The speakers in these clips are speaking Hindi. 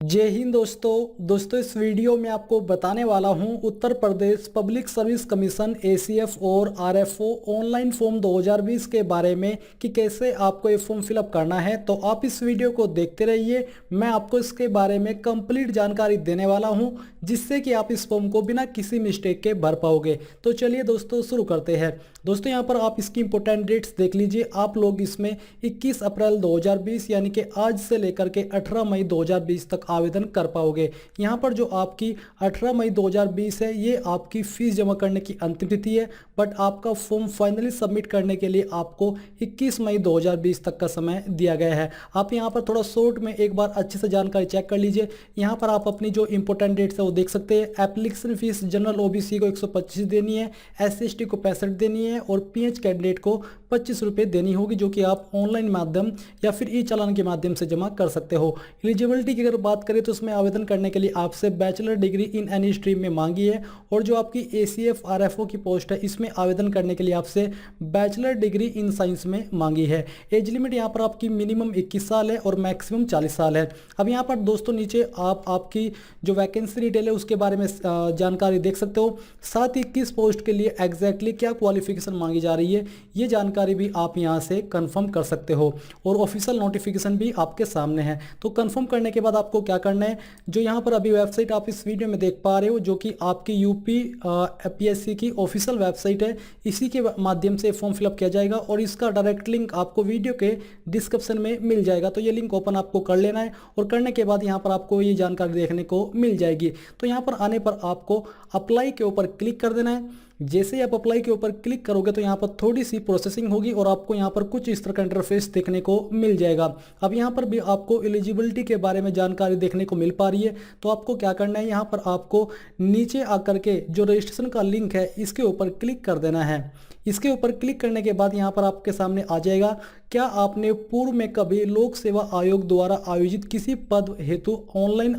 जय हिंद दोस्तों इस वीडियो में आपको बताने वाला हूं उत्तर Pradesh public service commission ACF और आरएफओ ऑनलाइन फॉर्म 2020 के बारे में कि कैसे आपको ये फॉर्म फिलअप करना है। तो आप इस वीडियो को देखते रहिए, मैं आपको इसके बारे में कंप्लीट जानकारी देने वाला हूं जिससे कि आप इस फॉर्म को बिना किसी मिस्टेक के भर पाओगे। तो चलिए दोस्तों शुरू करते हैं। दोस्तों यहाँ पर आप इसकी इंपॉर्टेंट डेट्स देख लीजिए। आप लोग इसमें 21 अप्रैल 2020 यानी कि आज से लेकर के 18 मई 2020 तक आवेदन कर पाओगे। यहाँ पर जो आपकी 18 मई 2020 है ये आपकी फीस जमा करने की अंतिम तिथि है, बट आपका फॉर्म फाइनली सबमिट करने के लिए आपको 21 मई 2020 तक का समय दिया गया है। आप यहाँ पर थोड़ा शॉर्ट में एक बार अच्छे से जानकारी चेक कर लीजिए। यहाँ पर आप अपनी जो इंपॉर्टेंट डेट्स है वो देख सकते हैं। एप्लीकेशन फीस जनरल ओबीसी को 125 देनी है, SC/ST को 65 देनी है और PH कैंडिडेट को 25 रुपये देनी होगी, जो कि आप ऑनलाइन माध्यम या फिर ई चालान के माध्यम से जमा कर सकते हो। एलिजिबिलिटी की अगर बात करें तो इसमें आवेदन करने के लिए आपसे bachelor degree in any stream में मांगी है, और जो आपकी ACF RFO की पोस्ट है इसमें आवेदन करने के लिए आपसे बैचलर डिग्री इन साइंस में मांगी है। एज लिमिट यहाँ पर आपकी मिनिमम 21 साल है और मैक्सिमम 40 साल है। अब यहाँ पर दोस्तों नीचे आप आपकी जो वैकेंसी डिटेल है उसके बारे में जानकारी देख सकते हो। साथ ही किस पोस्ट के लिए एग्जैक्टली क्या क्वालिफिकेशन मांगी जा रही है ये जानकारी भी आप यहाँ से कंफर्म कर सकते हो, और ऑफिशियल नोटिफिकेशन भी आपके सामने है। तो कंफर्म करने के बाद आपको क्या करना है, जो यहाँ पर अभी वेबसाइट आप इस वीडियो में देख पा रहे हो जो कि आपकी यूपी PSC की ऑफिशियल वेबसाइट है, इसी के माध्यम से फॉर्म फिलअप किया जाएगा और इसका डायरेक्ट लिंक आपको वीडियो के डिस्क्रिप्शन में मिल जाएगा। तो ये लिंक ओपन आपको कर लेना है और करने के बाद यहाँ पर आपको ये जानकारी देखने को मिल जाएगी। तो यहाँ पर आने पर आपको अप्लाई के ऊपर क्लिक कर देना है। जैसे ही आप अप्लाई के ऊपर क्लिक करोगे तो यहाँ पर थोड़ी सी प्रोसेसिंग होगी और आपको यहाँ पर कुछ इस तरह का इंटरफेस देखने को मिल जाएगा। अब यहाँ पर भी आपको एलिजिबिलिटी के बारे में जानकारी देखने को मिल पा रही है। तो आपको क्या करना है, यहाँ पर आपको नीचे आकर के जो रजिस्ट्रेशन का लिंक है इसके ऊपर क्लिक कर देना है। इसके ऊपर क्लिक करने के बाद यहाँ पर आपके सामने आ जाएगा, क्या आपने पूर्व में कभी लोक सेवा आयोग द्वारा आयोजित किसी पद हेतु ऑनलाइन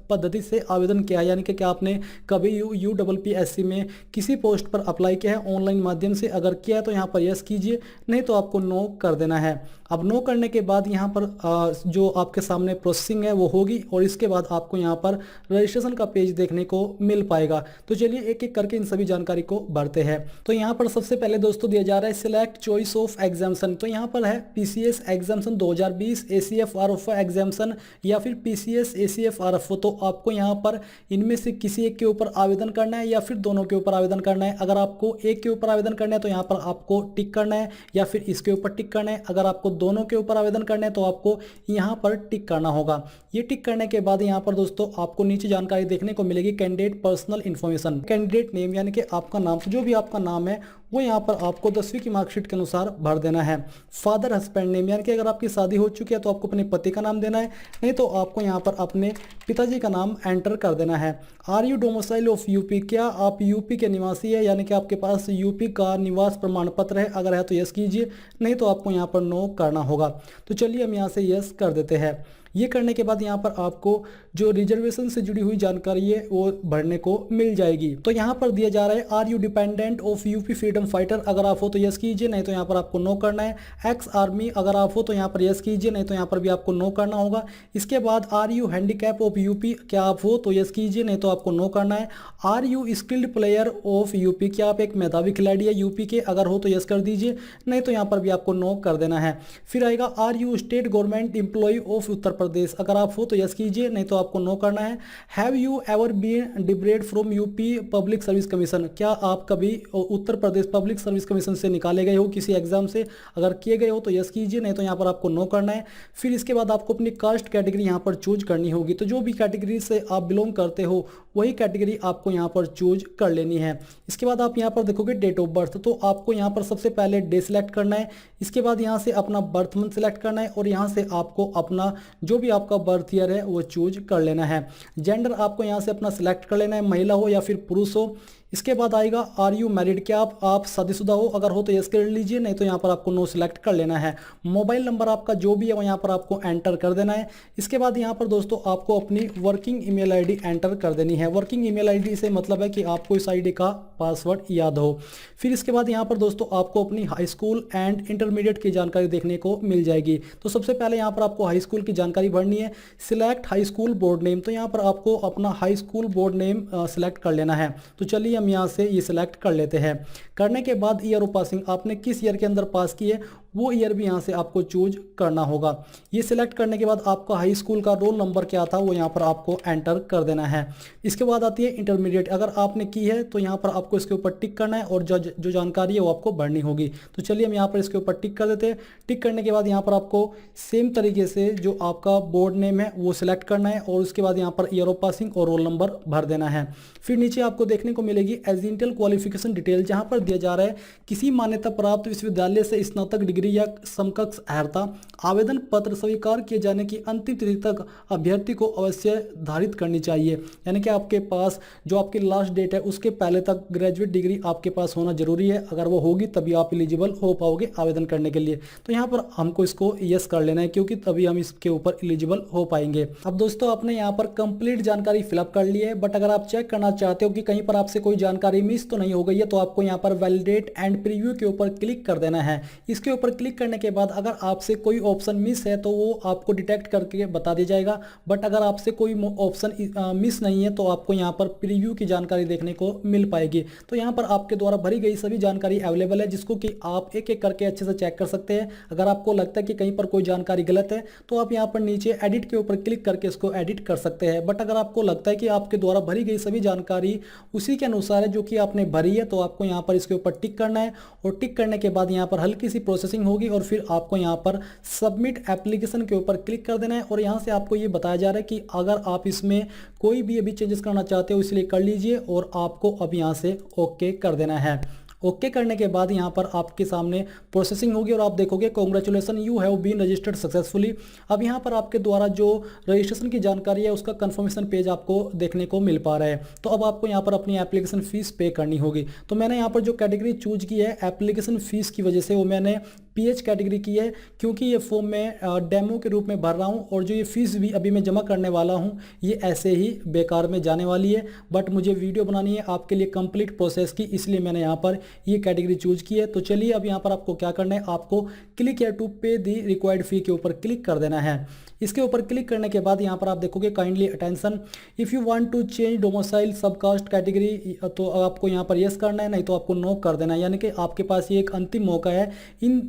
पद्धति से आवेदन किया है, यानी कि क्या आपने कभी UPPSC में किसी पोस्ट पर अप्लाई किया है ऑनलाइन माध्यम से। अगर किया है तो यहाँ पर यस कीजिए, नहीं तो आपको नो कर देना है। अब नो करने के बाद यहाँ पर जो आपके सामने प्रोसेसिंग है वो होगी और इसके बाद आपको यहाँ पर रजिस्ट्रेशन का पेज देखने को मिल पाएगा। तो चलिए एक एक करके इन सभी जानकारी को भरते हैं। तो यहाँ पर सबसे पहले दोस्तों दिया जा रहा है सिलेक्ट चॉइस ऑफ एग्जाम्शन। तो यहाँ पर है PCS exemption 2020, ACF RFO exemption या फिर PCS ACF RFO। तो आपको यहाँ पर इनमें से किसी एक के ऊपर आवेदन करना है या फिर दोनों के ऊपर आवेदन करना है। अगर आपको एक के ऊपर आवेदन करना है तो यहाँ पर आपको टिक करना है, या फिर इसके ऊपर टिक करना है। अगर आपको दोनों के ऊपर आवेदन करना है तो आपको यहाँ पर टिक करना होगा। ये टिक करने के बाद यहाँ पर दोस्तों आपको नीचे जानकारी देखने को मिलेगी candidate personal information, candidate name यानी कि आपका नाम, जो भी आपका नाम है वो यहाँ पर आपको 10वीं की मार्कशीट के अनुसार भर देना है। फादर हस्बैंड नेम यानी कि अगर आपकी शादी हो चुकी है तो आपको अपने पति का नाम देना है, नहीं तो आपको यहाँ पर अपने पिताजी का नाम एंटर कर देना है। Are you domicile of UP, क्या आप यूपी के निवासी है, यानी कि आपके पास यूपी का निवास प्रमाण पत्र है। अगर है तो यस कीजिए, नहीं तो आपको यहाँ पर नो करना होगा। तो चलिए हम यहाँ से यस कर देते हैं। ये करने के बाद यहाँ पर आपको जो रिजर्वेशन से जुड़ी हुई जानकारी है वो भरने को मिल जाएगी। तो यहाँ पर दिया जा रहा है are you dependent of UP freedom fighter. अगर आप हो तो यस कीजिए, नहीं तो यहाँ पर आपको नो करना है। एक्स आर्मी, अगर आप हो तो यहाँ पर यस कीजिए, नहीं तो यहाँ पर भी आपको नो करना होगा। इसके बाद are you handicap of UP, क्या आप हो तो यस कीजिए, नहीं तो आपको नो करना है। Are you skilled player of UP, क्या आप एक मेधावी खिलाड़ी है यूपी के, अगर हो तो यस कर दीजिए, नहीं तो यहाँ पर भी आपको नो कर देना है। फिर आएगा are you state government employ of Uttar Pradesh, अगर आप हो तो यस कीजिए, नहीं तो आपको नो करना है। Have you ever been debarred from UP public service commission, क्या आप कभी Uttar Pradesh public service commission से निकाले गए हो किसी एग्जाम से, अगर किए गए हो तो यस कीजिए, नहीं तो यहाँ पर आपको नो करना है। फिर इसके बाद आपको अपनी कास्ट कैटेगरी यहाँ पर चूज करनी होगी। तो जो भी कैटेगरी से आप बिलोंग करते हो वही कैटेगरी आपको यहाँ पर चूज कर लेनी है। इसके बाद आप यहाँ पर देखोगे डेट ऑफ बर्थ, तो आपको यहाँ पर सबसे पहले डे सिलेक्ट करना है। इसके बाद यहाँ से अपना बर्थ मंथ सिलेक्ट करना है और यहाँ से आपको अपना जो भी आपका बर्थ ईयर है वो चूज कर लेना है। जेंडर आपको यहाँ से अपना सिलेक्ट कर लेना है, महिला हो या फिर पुरुष हो। इसके बाद आएगा आर यू मैरिड, क्या आप शादीशुदा हो, अगर हो तो यस कर लीजिए, नहीं तो यहाँ पर आपको नो सिलेक्ट कर लेना है। मोबाइल नंबर आपका जो भी है वो यहाँ पर आपको एंटर कर देना है। इसके बाद यहाँ पर दोस्तों आपको अपनी वर्किंग ईमेल आईडी एंटर कर देनी है। वर्किंग ईमेल आईडी से मतलब है कि आपको इस आईडी का पासवर्ड याद हो। फिर इसके बाद यहाँ पर दोस्तों आपको अपनी हाई स्कूल एंड इंटरमीडिएट की जानकारी देखने को मिल जाएगी। तो सबसे पहले यहाँ पर आपको हाई स्कूल की जानकारी भरनी है। Select high school board name, तो यहाँ पर आपको अपना high school board name select कर लेना है। तो चलिए हम यहाँ से ये सिलेक्ट कर लेते हैं। करने के बाद ईयर ऑफ पासिंग, आपने किस ईयर के अंदर पास की है वो ईयर भी यहाँ से आपको चूज करना होगा। ये सिलेक्ट करने के बाद आपका हाई स्कूल का रोल नंबर क्या था वो यहाँ पर आपको एंटर कर देना है। इसके बाद आती है इंटरमीडिएट, अगर आपने की है तो यहाँ पर आपको इसके ऊपर टिक करना है और जो जानकारी है वो आपको भरनी होगी। तो चलिए हम यहाँ पर इसके ऊपर टिक कर देते हैं। टिक करने के बाद यहाँ पर आपको सेम तरीके से जो आपका बोर्ड नेम है वो सिलेक्ट करना है और उसके बाद यहाँ पर ईयर ऑफ पासिंग और रोल नंबर भर देना है। फिर नीचे आपको देखने को मिलेगी एजेंटल क्वालिफिकेशन डिटेल, जहाँ पर दिया जा रहा है किसी मान्यता प्राप्त विश्वविद्यालय से स्नातक डिग्री या समकक्ष अर्हता आवेदन पत्र स्वीकार किए जाने की अंतिम तिथि तक अभ्यर्थी को अवश्य धारित करनी चाहिए। यानी कि आपके पास जो आपकी लास्ट डेट है उसके पहले तक ग्रेजुएट डिग्री आपके पास होना जरूरी है। अगर वो होगी तभी आप एलिजिबल हो पाओगे आवेदन करने के लिए। तो यहाँ पर हमको इसको यस कर लेना है क्योंकि तभी हम इसके ऊपर एलिजिबल हो पाएंगे। अब दोस्तों आपने यहाँ पर कंप्लीट जानकारी फिलअप कर ली है, बट अगर आप चेक करना चाहते हो कि कहीं पर आपसे कोई जानकारी मिस तो नहीं हो गई है तो आपको यहाँ पर वैलिडेट एंड प्रीव्यू के ऊपर क्लिक कर देना है। इसके ऊपर क्लिक करने के बाद अगर आपसे कोई ऑप्शन मिस है तो वो आपको डिटेक्ट करके बता दिया जाएगा, बट अगर आपसे कोई ऑप्शन मिस नहीं है तो आपको यहाँ पर प्रीव्यू की जानकारी देखने को मिल पाएगी। तो यहाँ पर आपके द्वारा भरी गई सभी जानकारी अवेलेबल है जिसको कि आप एक एक करके अच्छे से चेक कर सकते हैं। अगर आपको लगता है कि कहीं पर कोई जानकारी गलत है तो आप यहाँ पर नीचे एडिट के ऊपर क्लिक करके इसको एडिट कर सकते हैं। बट अगर आपको लगता है कि आपके द्वारा भरी गई सभी जानकारी उसी के अनुसार है जो कि आपने भरी है तो आपको यहाँ पर इसके ऊपर टिक करना है और टिक करने के बाद यहाँ पर हल्की सी प्रोसेसिंग होगी और फिर आपको यहाँ पर सबमिट एप्लीकेशन के ऊपर क्लिक कर देना है। और यहाँ से आपको ये बताया जा रहा है कि अगर आप इसमें कोई भी अभी चेंजेस करना चाहते हो इसलिए कर लीजिए और आपको अब यहाँ से ओके कर देना है। ओके करने के बाद यहाँ पर आपके सामने प्रोसेसिंग होगी और आप देखोगे congratulation you have been registered successfully. अब यहाँ पर आपके द्वारा जो रजिस्ट्रेशन की जानकारी है उसका कंफर्मेशन पेज आपको देखने को मिल पा रहा है। तो अब आपको यहाँ पर अपनी एप्लीकेशन फीस पे करनी होगी। तो मैंने यहाँ पर जो कैटेगरी चूज की है एप्लीकेशन फीस की वजह से वो मैंने पीएच कैटेगरी की है क्योंकि ये फॉर्म मैं डेमो के रूप में भर रहा हूँ और जो ये फीस भी अभी मैं जमा करने वाला हूँ ये ऐसे ही बेकार में जाने वाली है। बट मुझे वीडियो बनानी है आपके लिए कंप्लीट प्रोसेस की, इसलिए मैंने यहाँ पर ये कैटेगरी चूज की है। तो चलिए अब यहाँ पर आपको क्या करना है, आपको क्लिक या टू पे दी रिक्वायर्ड फी के ऊपर क्लिक कर देना है। इसके ऊपर क्लिक करने के बाद यहाँ पर आप देखोगे kindly attention if you want to change domicile subcaste category, तो आपको यहाँ पर यस करना है, नहीं तो आपको नो कर देना है। यानी कि आपके पास ये एक अंतिम मौका है इन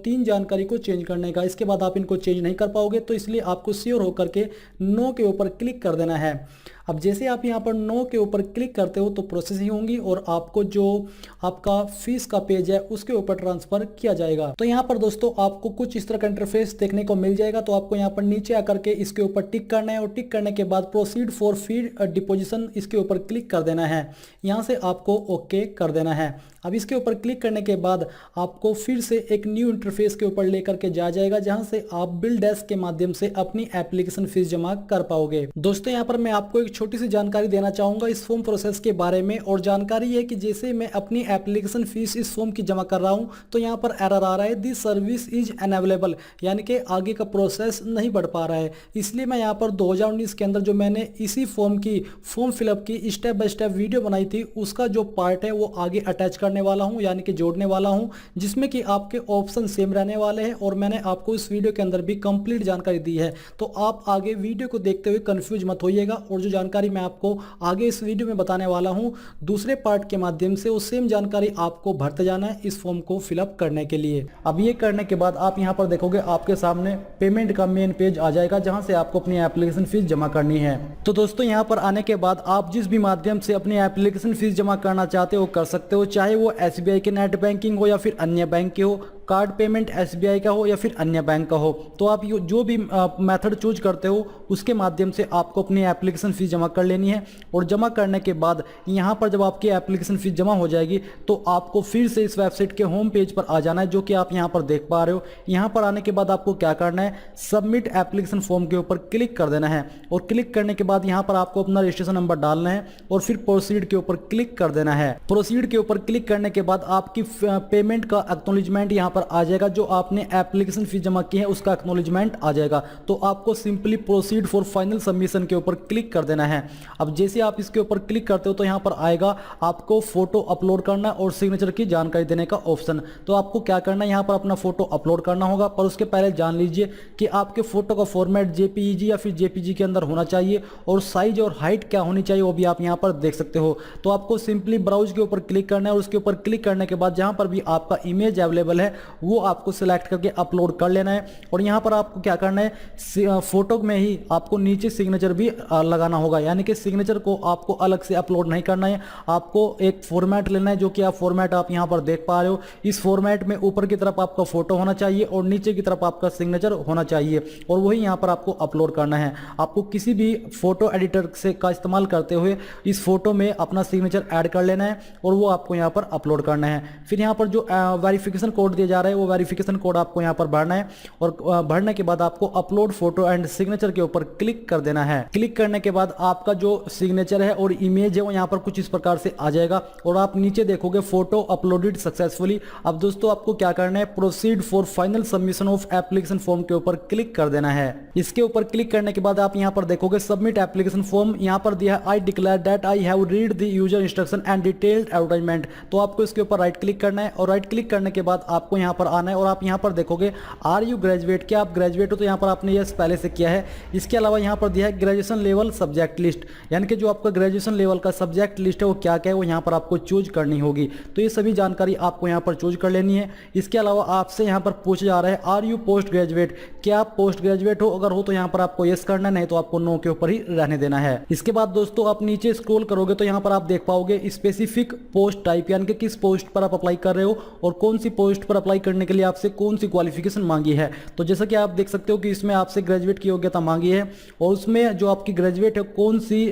3 जानकारी को चेंज करने का। इसके बाद आप इनको चेंज नहीं कर पाओगे तो इसलिए आपको श्योर होकर के नो के ऊपर क्लिक कर देना है। अब जैसे आप यहाँ पर नो के ऊपर क्लिक करते हो तो प्रोसेसिंग होंगी और आपको जो आपका फीस का पेज है उसके ऊपर ट्रांसफर किया जाएगा। तो यहाँ पर दोस्तों आपको कुछ इस तरह का इंटरफेस देखने को मिल जाएगा। तो आपको यहाँ पर नीचे आकर के इसके ऊपर टिक करना है और टिक करने के बाद प्रोसीड फॉर फी डिपोजिशन इसके ऊपर क्लिक कर देना है। यहाँ से आपको ओके कर देना है। अब इसके ऊपर क्लिक करने के बाद आपको फिर से एक न्यू इंटरफेस के ऊपर लेकर के जाएगा जहां से आप बिल डेस्क के माध्यम से अपनी एप्लीकेशन फीस जमा कर पाओगे। दोस्तों यहाँ पर मैं आपको एक छोटी सी जानकारी देना चाहूंगा इस फॉर्म प्रोसेस के बारे में, और जानकारी है कि जैसे मैं अपनी एप्लीकेशन फीस इस फॉर्म की जमा कर रहा हूं तो यहाँ पर एरर आ रहा है दिस सर्विस इज अनअवेलेबल, यानी कि आगे का प्रोसेस नहीं बढ़ पा रहा है। इसलिए मैं यहाँ पर 2019 के अंदर जो मैंने इसी फॉर्म फिलअप की स्टेप बाय स्टेप वीडियो बनाई थी उसका जो पार्ट है वो आगे अटैच करने वाला हूं, यानी कि जोड़ने वाला हूं, जिसमें कि आपके ऑप्शन सेम रहने वाले हैं और मैंने आपको इस वीडियो के अंदर भी कंप्लीट जानकारी दी है। तो आप आगे वीडियो को देखते हुए कंफ्यूज मत होइएगा और जो जानकारी मैं आपको आगे इस वीडियो में बताने वाला हूं दूसरे पार्ट के माध्यम से वो सेम जानकारी आपको भरते जाना है इस फॉर्म को फिलअप करने के लिए। अब ये करने के बाद आप यहाँ पर देखोगे आपके सामने पेमेंट का मेन पेज आ जाएगा जहां से आपको अपनी एप्लीकेशन फीस जमा करनी है। तो दोस्तों यहाँ पर आने के बाद आप जिस भी माध्यम से अपनी एप्लीकेशन फीस जमा करना चाहते हो कर सकते हो, चाहे वो SBI के नेट बैंकिंग हो या फिर अन्य बैंक के हो। कार्ड पेमेंट SBI का हो या फिर अन्य बैंक का हो, तो आप जो भी मेथड चूज करते हो उसके माध्यम से आपको अपनी एप्लीकेशन फीस जमा कर लेनी है। और जमा करने के बाद यहाँ पर जब आपकी एप्लीकेशन फीस जमा हो जाएगी तो आपको फिर से इस वेबसाइट के होम पेज पर आ जाना है, जो कि आप यहाँ पर देख पा रहे हो। यहाँ पर आने के बाद आपको क्या करना है, सबमिट एप्लीकेशन फॉर्म के ऊपर क्लिक कर देना है। और क्लिक करने के बाद यहाँ पर आपको अपना रजिस्ट्रेशन नंबर डालना है और फिर प्रोसीड के ऊपर क्लिक कर देना है। प्रोसीड के ऊपर क्लिक करने के बाद आपकी पेमेंट का एक्नॉलेजमेंट यहाँ पर आ जाएगा, जो आपने एप्लीकेशन फीस जमा की है उसका एक्नॉलेजमेंट आ जाएगा। तो आपको simply proceed for final submission के ऊपर क्लिक कर देना है। अब जैसे आप इसके ऊपर क्लिक करते हो तो यहाँ पर आएगा आपको फोटो अपलोड करना और सिग्नेचर की जानकारी देने का ऑप्शन। तो आपको क्या करना है, यहाँ पर अपना फोटो अपलोड करना होगा, पर उसके पहले जान लीजिए कि आपके फोटो का फॉर्मेट JPEG या फिर JPG के अंदर होना चाहिए और साइज और हाइट क्या होनी चाहिए वो भी आप यहाँ पर देख सकते हो। तो आपको सिंपली ब्राउज के ऊपर क्लिक करना है और उसके ऊपर क्लिक करने के बाद जहाँ पर भी आपका इमेज अवेलेबल है वो आपको सिलेक्ट करके अपलोड कर लेना है। और यहाँ पर आपको क्या करना है, फोटो में ही आपको नीचे सिग्नेचर भी लगाना होगा, यानी कि सिग्नेचर को आपको अलग से अपलोड नहीं करना है। आपको एक फॉर्मेट लेना है, जो कि आप फॉर्मेट आप यहाँ पर देख पा रहे हो। इस फॉर्मेट में ऊपर की तरफ आपका फोटो होना चाहिए और नीचे की तरफ आपका सिग्नेचर होना चाहिए और वही यहाँ पर आपको अपलोड करना है। आपको किसी भी फोटो एडिटर से का इस्तेमाल करते हुए इस फोटो में अपना सिग्नेचर ऐड कर लेना है और वो आपको यहाँ पर अपलोड करना है। फिर यहाँ पर जो वेरिफिकेशन कोड दिया जा रहा है वो वेरिफिकेशन कोड आपको यहाँ पर भरना है और भरने के बाद आपको अपलोड फोटो एंड सिग्नेचर के ऊपर क्लिक कर देना है। क्लिक करने के बाद आपका जो सिग्नेचर है और इमेज है वो यहाँ पर कुछ इस प्रकार से आ जाएगा और आप नीचे देखोगे फोटो अपलोडेड सक्सेसफुली। अब दोस्तों आपको क्या करना है, proceed for final submission of application form के ऊपर क्लिक कर देना है। इसके ऊपर क्लिक करने के बाद आप यहाँ पर देखोगे सबमिट एप्लीकेशन फॉर्म, यहाँ पर दिया है I declare that I have read the user instruction and detailed advertisement. तो आपको इसके ऊपर राइट क्लिक करना है और राइट क्लिक करने के बाद आपको यहाँ पर आना है और आप यहाँ पर देखोगे आर यू ग्रेजुएट, क्या आप ग्रेजुएट हो, तो यहाँ पर आपने यस पहले से किया है। इसके अलावा यहाँ पर दिया है ग्रेजुएशन लेवल सब्जेक्ट लिस्ट, यानी कि जो आपका ग्रेजुएशन लेवल का सब्जेक्ट लिस्ट है वो क्या क्या है वो यहाँ पर आपको चूज करनी होगी। तो ये सभी जानकारी आपको यहाँ पर चूज कर लेनी है। इसके अलावा आपसे यहाँ पर पूछा जा रहा है आर यू पोस्ट ग्रेजुएट, क्या आप पोस्ट ग्रेजुएट हो, अगर हो तो यहाँ पर आपको यस करना है, नहीं तो आपको नो के ऊपर ही रहने देना है। इसके बाद दोस्तों आप नीचे स्क्रॉल करोगे तो यहाँ पर आप देख पाओगे स्पेसिफिक पोस्ट टाइप, यानी कि किस पोस्ट पर आप अप्लाई कर रहे हो और कौन सी पोस्ट पर अप्लाई करने के लिए आपसे कौन सी क्वालिफिकेशन मांगी है। तो जैसा कि आप देख सकते हो कि इसमें आपसे ग्रेजुएट की योग्यता मांगी है और उसमें जो आपकी ग्रेजुएट है कौन सी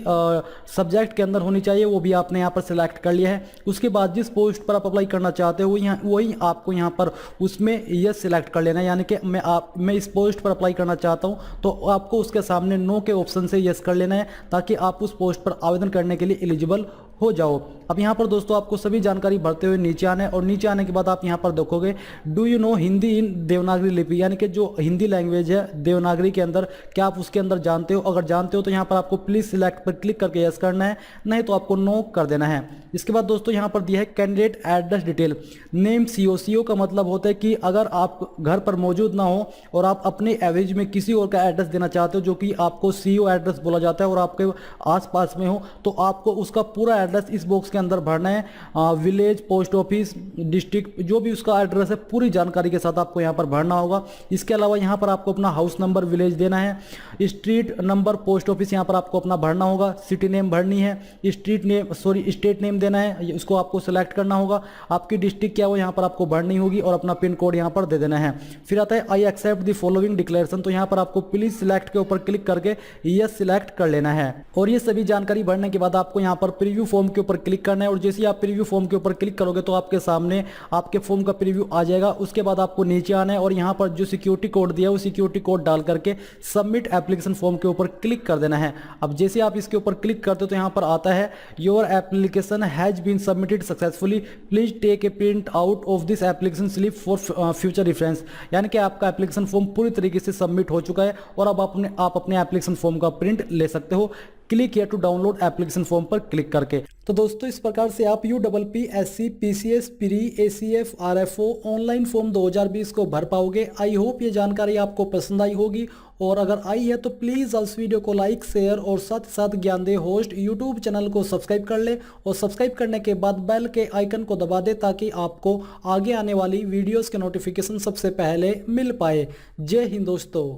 सब्जेक्ट के अंदर होनी चाहिए वो भी आपने यहाँ पर सिलेक्ट कर लिया है। उसके बाद जिस पोस्ट पर आप अप्लाई करना चाहते हो वही आपको यहाँ पर उसमें यस सिलेक्ट कर लेना है, यानी कि मैं इस पोस्ट पर अप्लाई करना चाहता हूँ तो आपको उसके सामने नो के ऑप्शन से यस कर लेना है ताकि आप उस पोस्ट पर आवेदन करने के लिए एलिजिबल हो जाओ। अब यहाँ पर दोस्तों आपको सभी जानकारी भरते हुए नीचे आना है और नीचे आने के बाद आप यहाँ पर देखोगे डू यू नो हिंदी इन देवनागरी लिपि, यानी कि जो हिंदी लैंग्वेज है देवनागरी के अंदर, क्या आप उसके अंदर जानते हो। अगर जानते हो तो यहाँ पर आपको प्लीज सिलेक्ट पर क्लिक करके यस करना है, नहीं तो आपको नो कर देना है। इसके बाद दोस्तों यहाँ पर दिया है candidate address detail name CO का मतलब होता है कि अगर आप घर पर मौजूद ना हो और आप अपने एवरेज में किसी और का एड्रेस देना चाहते हो जो कि आपको CO एड्रेस बोला जाता है और आपके आसपास में हो, तो आपको उसका पूरा एड्रेस इस बॉक्स के अंदर भरना है। विलेज, पोस्ट ऑफिस, डिस्ट्रिक्ट, जो भी उसका एड्रेस है पूरी जानकारी के साथ आपको यहाँ पर भरना होगा। इसके अलावा यहाँ पर आपको अपना हाउस नंबर विलेज देना है, स्ट्रीट नंबर, पोस्ट ऑफिस यहाँ पर आपको अपना भरना होगा, सिटी नेम भरनी है, स्टेट नेम देना है, उसको आपको सिलेक्ट करना होगा, आपकी डिस्ट्रिक्ट क्या हो यहाँ पर आपको भरनी होगी और अपना पिन कोड यहाँ पर दे देना है। फिर आता है I accept the following declaration, तो यहाँ पर आपको प्लीज सिलेक्ट के ऊपर क्लिक करके यस सिलेक्ट कर लेना है। और ये सभी जानकारी भरने के बाद आपको यहाँ पर प्रीव्यू फॉर्म के ऊपर क्लिक करना है और जैसे ही आप प्रीव्यू फॉर्म के ऊपर क्लिक करोगे तो आपके सामने आपके फॉर्म का प्रीव्यू आ जाएगा। उसके बाद आपको नीचे आना है और यहाँ पर जो सिक्योरिटी कोड दिया है वो सिक्योरिटी कोड डाल करके सबमिट एप्लीकेशन फॉर्म के ऊपर क्लिक कर देना है। अब जैसे आप इसके ऊपर क्लिक करते हो तो यहाँ पर आता है your application has been submitted successfully, please take a print out of this application slip for future reference, यानी कि आपका एप्लीकेशन फॉर्म पूरी तरीके से सबमिट हो चुका है और अब आप अपने एप्लीकेशन फॉर्म का प्रिंट ले सकते हो। Click here to download application form पर क्लिक करके। तो दोस्तों इस प्रकार से आप UPPSC PCS pre ACF RFO online form 2020 को भर पाओगे। आई होप ये जानकारी आपको पसंद आई होगी और अगर आई है तो प्लीज़ इस वीडियो को लाइक, शेयर और साथ ही साथ ज्ञानदेह होस्ट यूट्यूब चैनल को सब्सक्राइब कर ले और सब्सक्राइब करने के बाद बेल के आइकन को दबा दे ताकि आपको आगे आने वाली वीडियोस के नोटिफिकेशन सबसे पहले मिल पाए। जय हिंद दोस्तों।